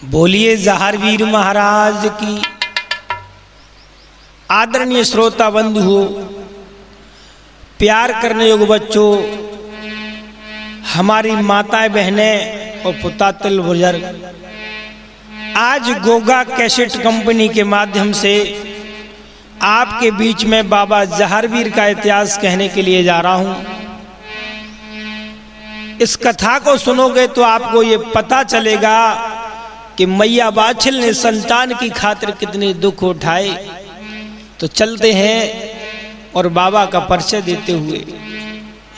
बोलिए जहारवीर महाराज की। आदरणीय श्रोता बंधु हो, प्यार करने योग्य बच्चों, हमारी माताएं बहनें और पुतातल बुजुर्ग, आज गोगा कैसेट कंपनी के माध्यम से आपके बीच में बाबा जहारवीर का इतिहास कहने के लिए जा रहा हूं। इस कथा को सुनोगे तो आपको ये पता चलेगा कि मैया बाछिल ने संतान की खातिर कितने दुख उठाए। तो चलते हैं और बाबा का परिचय देते हुए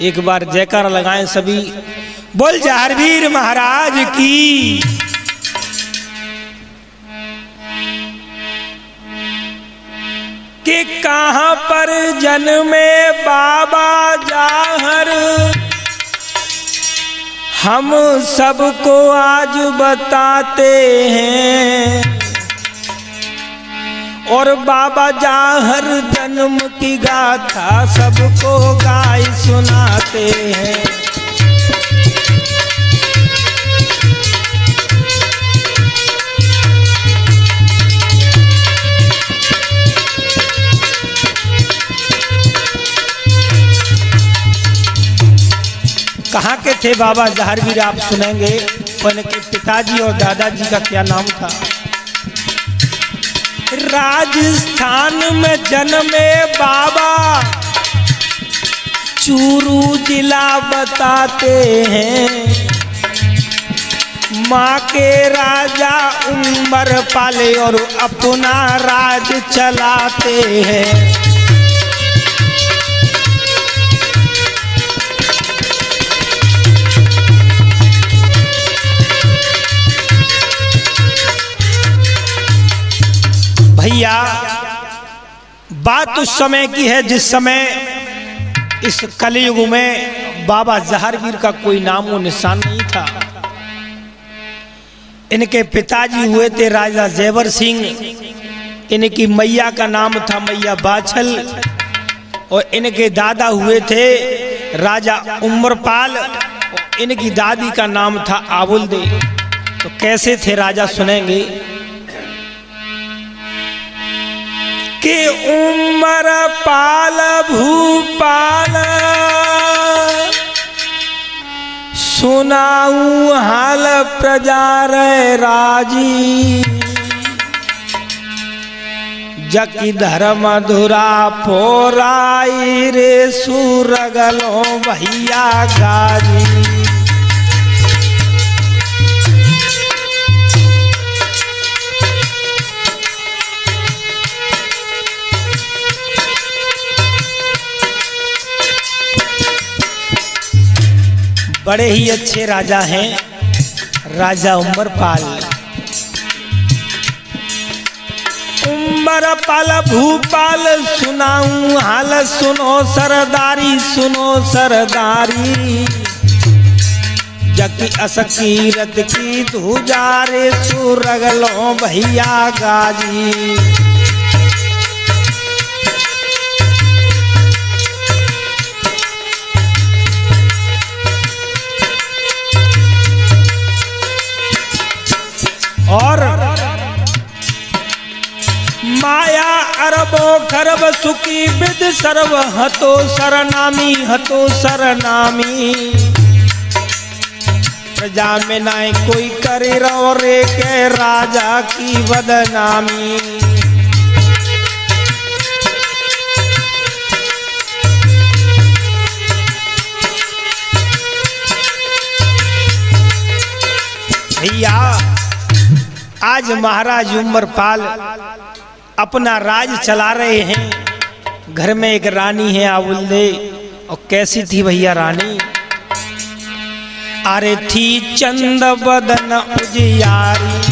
एक बार जयकारा लगाएं सभी। बोल जहारवीर महाराज की। कि कहां पर जन्मे बाबा जाहर, हम सबको आज बताते हैं। और बाबा जाहर जन्म की गाथा सबको गाय सुनाते हैं। कहाँ के थे बाबा जहारवीर आप सुनेंगे। उनके पिताजी और दादाजी का क्या नाम था। राजस्थान में जन्मे बाबा, चूरू जिला बताते हैं। माँ के राजा उमर पाले और अपना राज चलाते हैं। भैया बात उस समय की है जिस समय इस कलयुग में बाबा जहारवीर का कोई नाम और निशान नहीं था। इनके पिताजी हुए थे राजा जेवर सिंह, इनकी मैया का नाम था मैया बाछल, और इनके दादा हुए थे राजा उमरपाल, और इनकी दादी का नाम था आबुलदे। तो कैसे थे राजा सुनेंगे। कि उमरपाल भूपाल सुनाऊं हाल प्रजा रे राजी। जकी धर्म धुरा फोराई रे सुरगलो भैया गाजी। बड़े ही अच्छे राजा हैं राजा उमरपाल। उमरपाल भूपाल सुनाऊं हाल सुनो सरदारी, सुनो सरदारी। जकी असकीरत की धुजारे सुरगलो भैया गाजी। और माया अरबो खरब सुखी विद सर्व हतो सरनामी, हतो सरनामी। प्रजा में नाय कोई करे रो रे के राजा की बदनामी। भैया आज महाराज उमरपाल अपना राज चला रहे हैं। घर में एक रानी है आबुलदे। और कैसी थी भैया रानी। अरे थी चंद बदन उजियारी,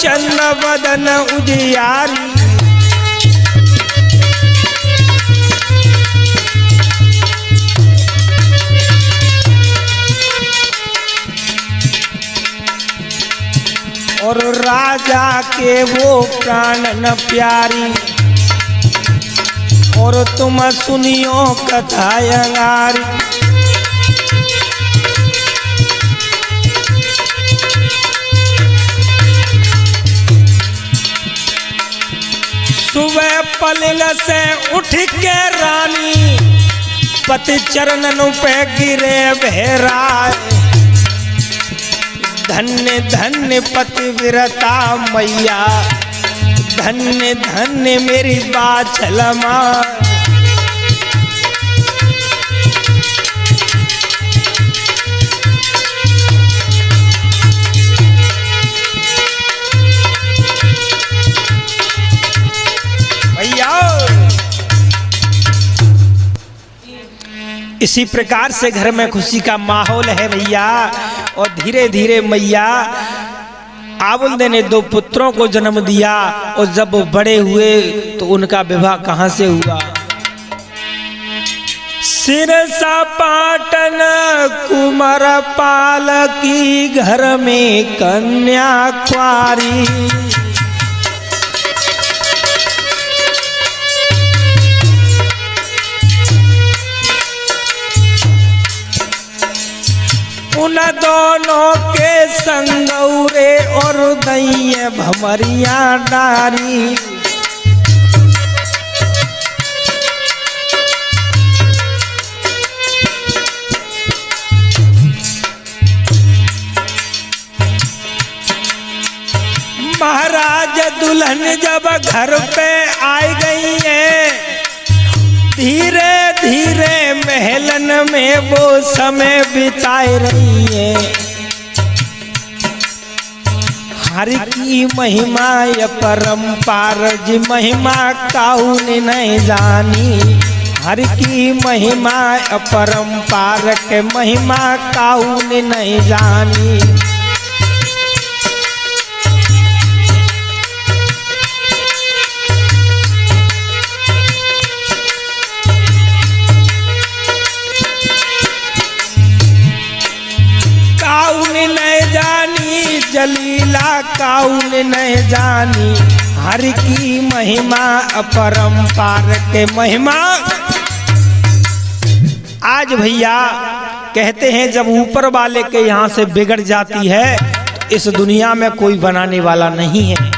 चंद बदन उजियारी। और राजा के वो प्राण न प्यारी। और तुम सुनियो कथा अंगारी। सुबह पलंग से उठ के रानी पति चरणों पे गिरे बहराए। धन्य धन्य पतिव्रता मैया, धन्य धन्य मेरी बाछल माँ। इसी प्रकार से घर में खुशी का माहौल है भैया। और धीरे धीरे मैया आबुल ने 2 पुत्रों को जन्म दिया। और जब वो बड़े हुए तो उनका विवाह कहाँ से हुआ? सिरसा पाटन कुमारपाल की घर में कन्या कुंवारी। उन दोनों के संगौरे और दैये भमरिया डारी। महाराज दुल्हन जब घर पे आई गई है, धीरे धीरे महलन में वो समय बिताए रही है। हरि की महिमा ये परंपार जी महिमा काहू ने नहीं जानी। हरि की महिमा अपरंपार के महिमा काहू ने नहीं जानी। जलीला काउन नहीं जानी। हरि की महिमा अपरंपार के महिमा। आज भैया कहते हैं जब ऊपर वाले के यहाँ से बिगड़ जाती है तो इस दुनिया में कोई बनाने वाला नहीं है।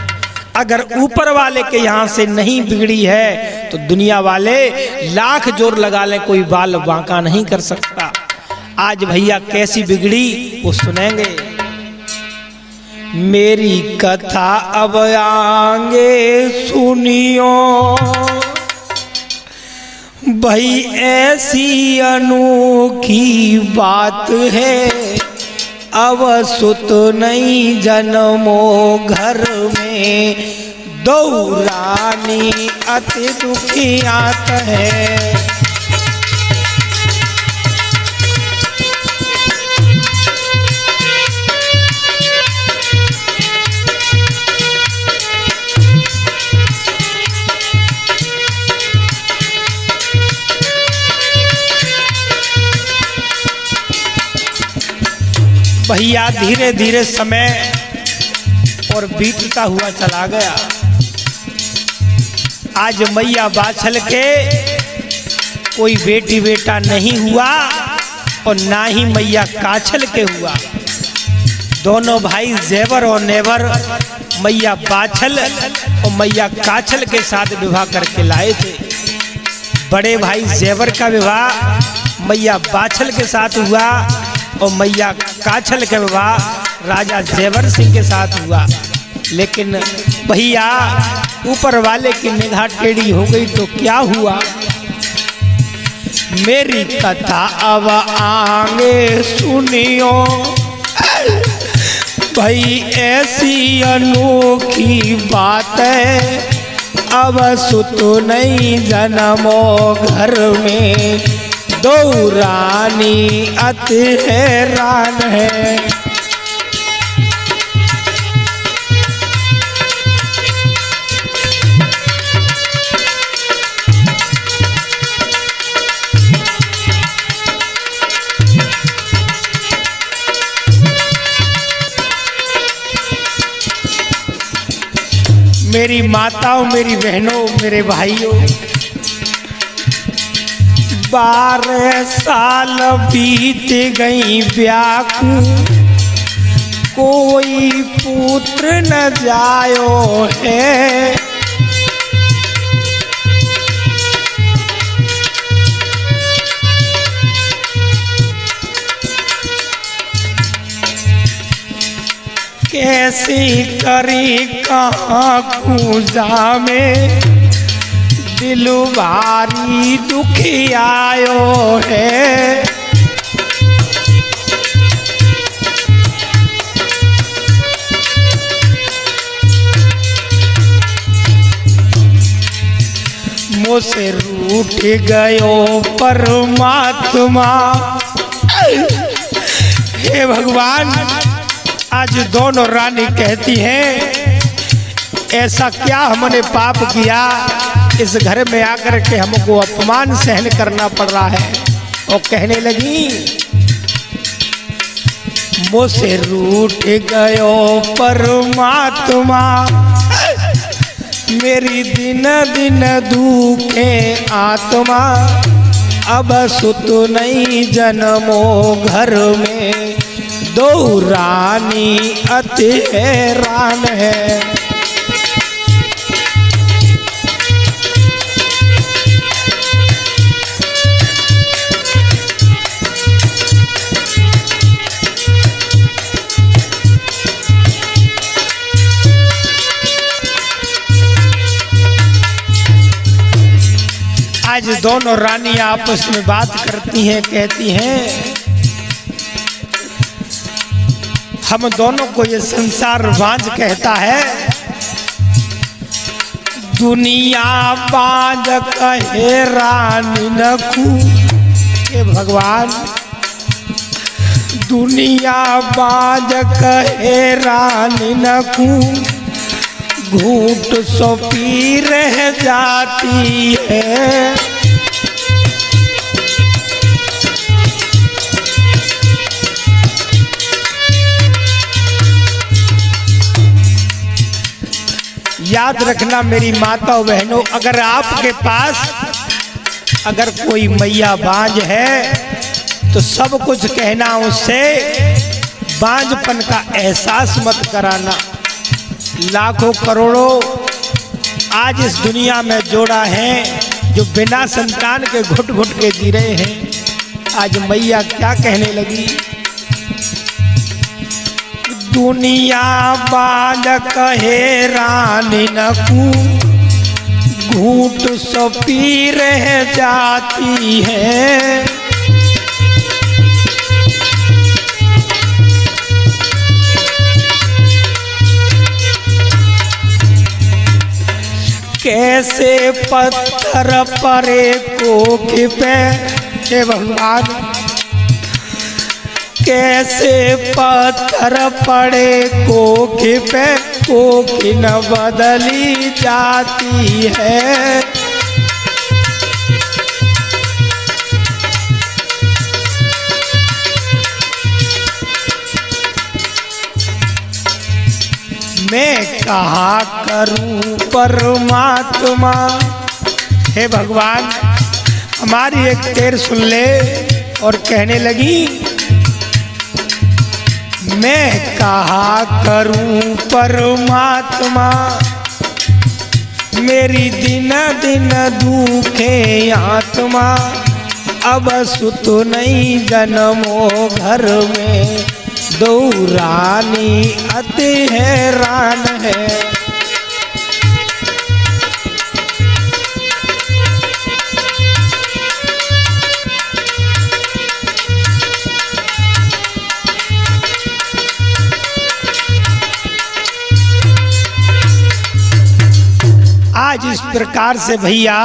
अगर ऊपर वाले के यहाँ से नहीं बिगड़ी है तो दुनिया वाले लाख जोर लगा ले कोई बाल बांका नहीं कर सकता। आज भैया कैसी बिगड़ी वो सुनेंगे। मेरी कथा अब आगे सुनियो भाई, ऐसी अनोखी बात है। अब सुत नहीं जन्मो घर में, 2 रानी अति दुखियात है। भैया धीरे धीरे समय और बीतता हुआ चला गया। आज मैया बाछल के कोई बेटी बेटा नहीं हुआ और ना ही मैया काछल के हुआ। दोनों भाई जेवर और नेवर मैया बाछल और मैया काछल के साथ विवाह करके लाए थे। बड़े भाई जेवर का विवाह मैया बाछल के साथ हुआ और मैया काछल के विवाह राजा जेवर सिंह के साथ हुआ। लेकिन भैया ऊपर वाले की निगाह टेढ़ी हो गई तो क्या हुआ? मेरी कथा अब आगे सुनियो भाई, ऐसी अनोखी बात है। अब सुत नहीं जन्मो घर में, 2 रानी अति हैरान है। मेरी माताओं, मेरी बहनों, मेरे भाइयों, 12 साल बीत गई ब्याह को, कोई पुत्र न जायो है। कैसे करी कहाँ कूजा में, दिल भारी दुखी आयो है। मुझसे रूठ गयो परमात्मा। हे भगवान, आज दोनों रानी कहती हैं ऐसा क्या हमने पाप किया, इस घर में आकर के हमको अपमान सहन करना पड़ रहा है। और कहने लगी, मुझसे रूठ गयो परमात्मा, मेरी दिन दिन दुखे आत्मा। अब सुत नहीं जन्मो घर में, दो रानी अति हैरान है। आज दोनों रानी आपस में बात करती हैं, कहती हैं हम दोनों को ये संसार बांझ कहता है। दुनिया बांझ कहे रानी नखू। हे भगवान, दुनिया बांझ कहे रानी नखू, घूंट सो पी रह जाती है। याद रखना मेरी माताओं बहनों, अगर आपके पास अगर कोई मैया बांझ है तो सब कुछ कहना उससे, बांझपन का एहसास मत कराना। लाखों करोड़ों आज इस दुनिया में जोड़ा है जो बिना संतान के घुट घुट के जी रहे हैं। आज मैया क्या कहने लगी, दुनिया बांझ कहे रानी नखू, घूंट सो पी रह जाती है। कैसे पत्थर परे कोख पे, हे भगवान, कैसे पत्थर पड़े कोख पे, कोख न बदली जाती है। मैं कहा करूं परमात्मा। हे भगवान, हमारी एक तेर सुन ले। और कहने लगी, मैं कहा करूं परमात्मा, मेरी दिन दिन दुखे आत्मा। अब सुत नहीं जन्मो घर में, दो रानी अति हैरान है। आज इस प्रकार से भैया